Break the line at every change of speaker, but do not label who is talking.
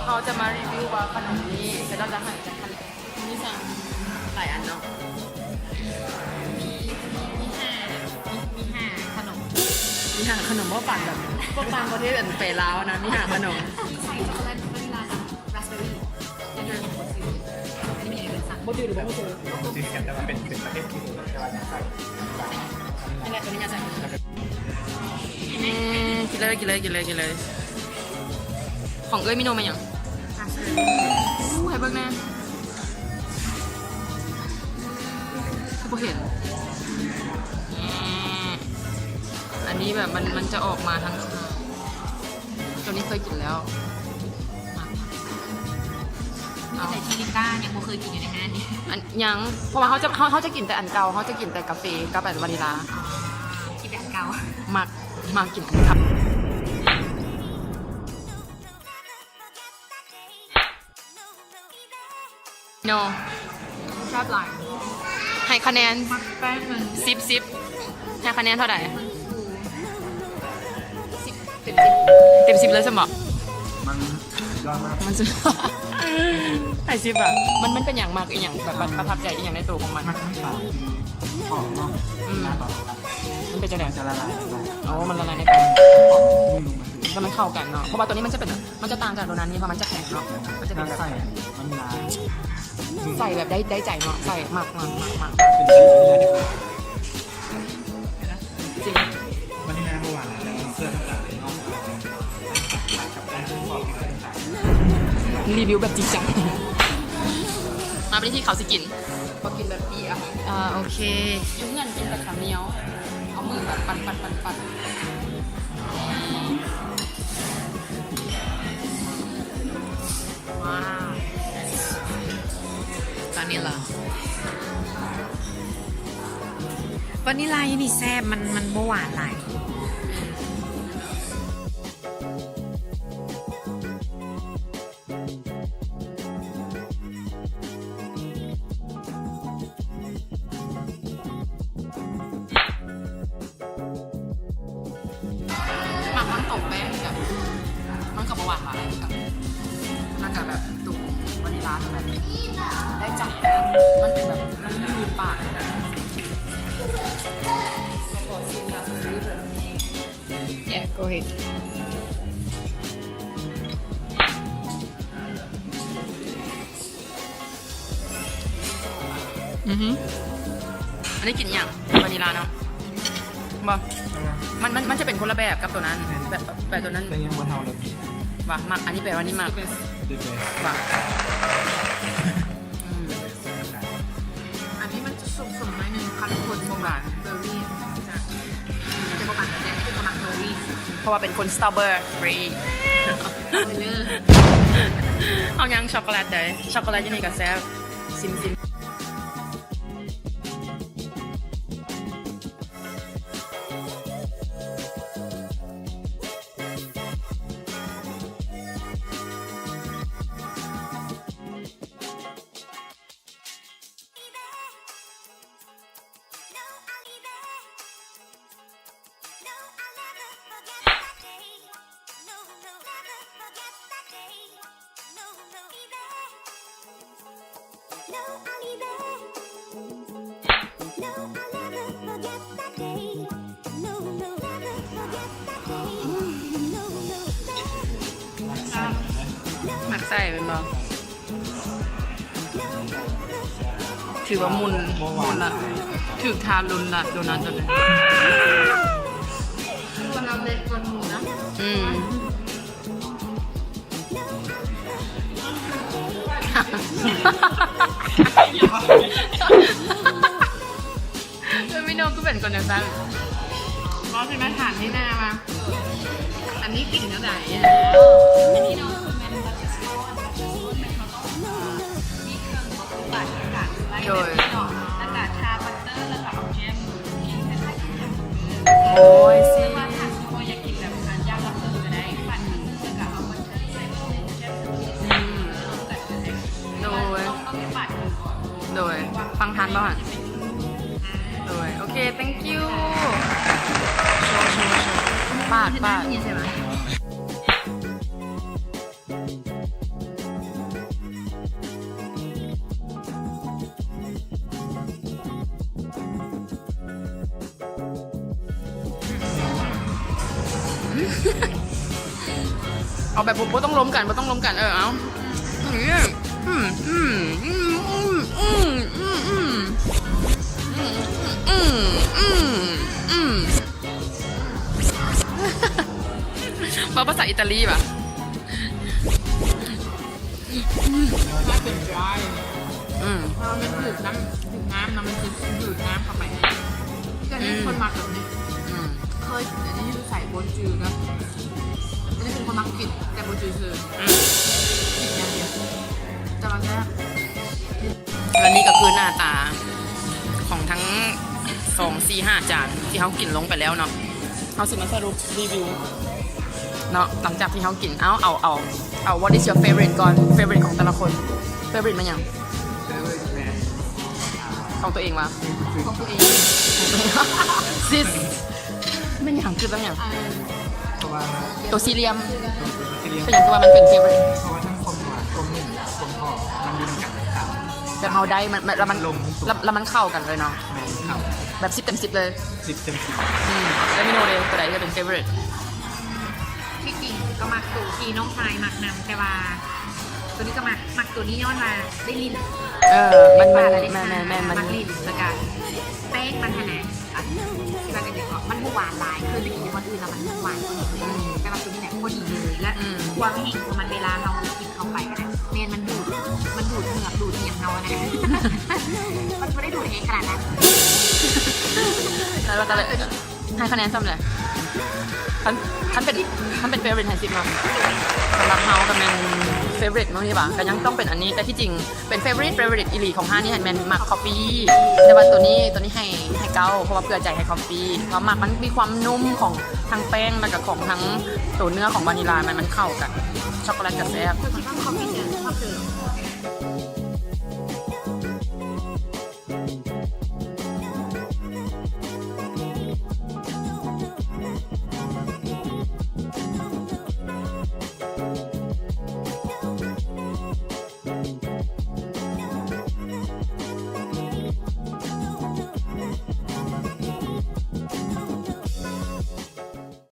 เขาจะมารีวิวว่าขนมนี้จะเราจะหั่นจากขนมนี่สั่งหลายอันเนาะ
มีห้าขนม
มีห่างขนมพวกปั่นแบบพวกบางประเทศเป็นเปราวนะมีห่างขนม
ใส่ช็อกโกแลตวานิลลากับราสเบอร์รี่อันนี้มีอะไรเป็นสั่ง
โบจืดหรือแบบโบจืด
จริงๆแต่ว่าเป็นประเทศที่แต่ว่าใส่
อะไรตัวนี้ใส่กินเลยของเอ้ยมิโนมาอย่างให้เบิ้งแน่คือโบเห็นอันนี้แบบมันจะออกมาทั้งตัวนี้เคยกินแล้ว
แต่ที่ลิก้ายังไม่เคยกินอยู่ในห้างนี่
ยังเพราะว่าเขาจะกินแต่อันเก่าเขาจะกินแต่กาแฟกับแบบวานิลา
กินแบบเก่า
มากินอันครับโน
ชอบหลาย
ให้คะแนน
แป้งมัน
10ให้คะแนนเท่าไหร่
10
เต็ม10เลยสมอง
มันยอดมาก
มันสุดไอซิบอะมันเป็นอย่างมากอย่างแบบประทับใจอย่างในตัวของมัน
มันทั้งสามหอมมากหน้าต่อ
มันเป็นจังไง
จะละลาย
มันละลายในปากแล้วมันเข้ากันเนาะเพราะว่าตัวนี้มันจะต่างจากโดนัทนี่เพราะมันจะแข็งเนาะมันจะเป็นแบบ
ใส่มันลาย
ใส่แบบได้ใจเนาะใส่มาก
เป็นชิ้นเนื้อเนี่ย
จริง
วันนี้นะเมื่อวานแล้วเสื้อต่างๆนอกกับการที่บอก
รีวิวแบบจริงจังมาไปที่เขาสิกินพอกินแบบปีอ่ะโอเคยุ่งเงินกินแบบขาเมียวเอามือแบบปั่นว้าวตอนนี้เหรอ
วานิลลานี่แซ่บมันบ่หวานหลาย
มันตกแป้งแบบมันกับหวานแบบมันกับแบบตุกวานิลลาแบบได้จับมันเป็นแบบมันมีปากนะYeah, go ahead. อันนี้กลิ่นอย่างวานิลลาเนาะบ่มันจะเป็นคนละแบบกับตัวนั้นแบบตัวนั้น
แต่ยังบนเทาเลย
ว่ะมักอันนี้แปลว่านี่มักว่ะ
อันนี้มันจะสุกๆหน่อยนึงคันคนโบราณเบอร์รี่จะโบราณแต่เนี่ยคือโบราณเบอร์รี่
เพราะว่าเป็นคนสตรอเบอรี่เอายังช็อกโกแลตได้ช็อกโกแลตยังไงกับแซ่บซิมหมักใส่เป็นบ่ถือว่ามุนละถือทารุนละโดนัทตัวนี้
ตัวน้ำเล็กตัวหมูนะ
ไม่โน้ก็เป็นคนอย่างนั้น
เพราะเป็นมาฐานที่หน้ามาอันนี้กลิ่นเท่าไหร่อันนี้เนาะมันแบบจะร้อนมันเขาต้องมีเครื่องบำบัดอากาศไล่แบบหน่ออากาศชาบัตเตอร์แล้วก็เอาแจมกินคล้ายๆกินแฮมเบอร์เกอร์
โอ้ยสิ
มาฐานที่ว่าอยากกินแบบย่างลับเตอร์
ฟังทันป่ะฮะเลยโอเค thank you โชว์ปาด
นี่ใช่ไหม
เอาแบบบ่ต้องล้มกันบ่ต้องล้มกันเอาอย่างนี้ว่าภาษาอิตาลีป่ะ
ถ้าเป็น dry พอมันดูดน้ำมันจะดูดน้ำเข้าไปก็นี่คนมักแบบนี้เคยอันนี้ใส่โบนจืดนะอันนี้เป็นคนมักกินแต่โบนจืดคือกินอย่างเดียวแต่มันแค่
และนี่ก็คือหน้าตาของทั้ง2 4 5 จานที่เขากินลงไปแล้วเนาะเขาสิมาสรุปรีวิวเนาะหลังจากที่เขากินเอา what is your favorite ก่อน favorite ของแต่ละคน favorite มันยัง
เซเว่นแมน
ของตัวเองวะ
ของตัวเอง
ซิสไม่ยังคือต้องอย่าง
เพราะว่า
ตัวซีเรียม
จะเลี้ยง
เป็นอย่างที่ว่ามันเป็น favorite
เพราะว่าทั้งความหวานความนุ่มความหอมมันมีน้ำกัดต่าง
แต่เขาได้มันแล้วมัน
ลง
แล้วมันเข้ากันเลยเนาะ
แมนเข่า
แบบ10 เต็ม 10เลย
10 เต็ม
แล้วมิโนเดลตัวไหนจะเป็น favorite
ที่จริงก็มักตัวที่น้องชายมักนำแต่ว่าตัวนี้ก็มักตัวนี้ย้อนมาได้ลิ้น
มัน
ปลา
มั
อะไร
น
ได้
มัน
มักลิ้นแล้วก็แป้งมันขนาดที่มันเป็นมันหวานหลายคือไปกินคนอื่นแล้วมันหวานกว่านี้แต่ว่าตัวนี้เนี่ยพอดีเลยและความแห้งของมันเวลาเรากินเข้าไปนะเมนมันดูดเหงือกดูดอย่างเรานะมันไม่ได้ดูดเองขนาดนั้น
แล้วก็เลยให้คะแนนซ้ำเลยท่านเป็น favorite แทนซิมเนาะสำหรับเฮากับแมน favorite มั้งนี่ป่ะก็ยังต้องเป็นอันนี้แต่ที่จริงเป็น favorite อีหลีของห้านี่แมนมัก coffee แต่ว่าตัวนี้ให้เก้าเพราะว่าเพื่อใจให้ coffee เพราะมักมันมีความนุ่มของทั้งแป้งแล้วก็ของทั้งตัวเนื้อของวานิลามันเข้ากันช็อกโกแลตกับแซ่บ
คือมันต้องคอมบิเนชั่นชอบเจอ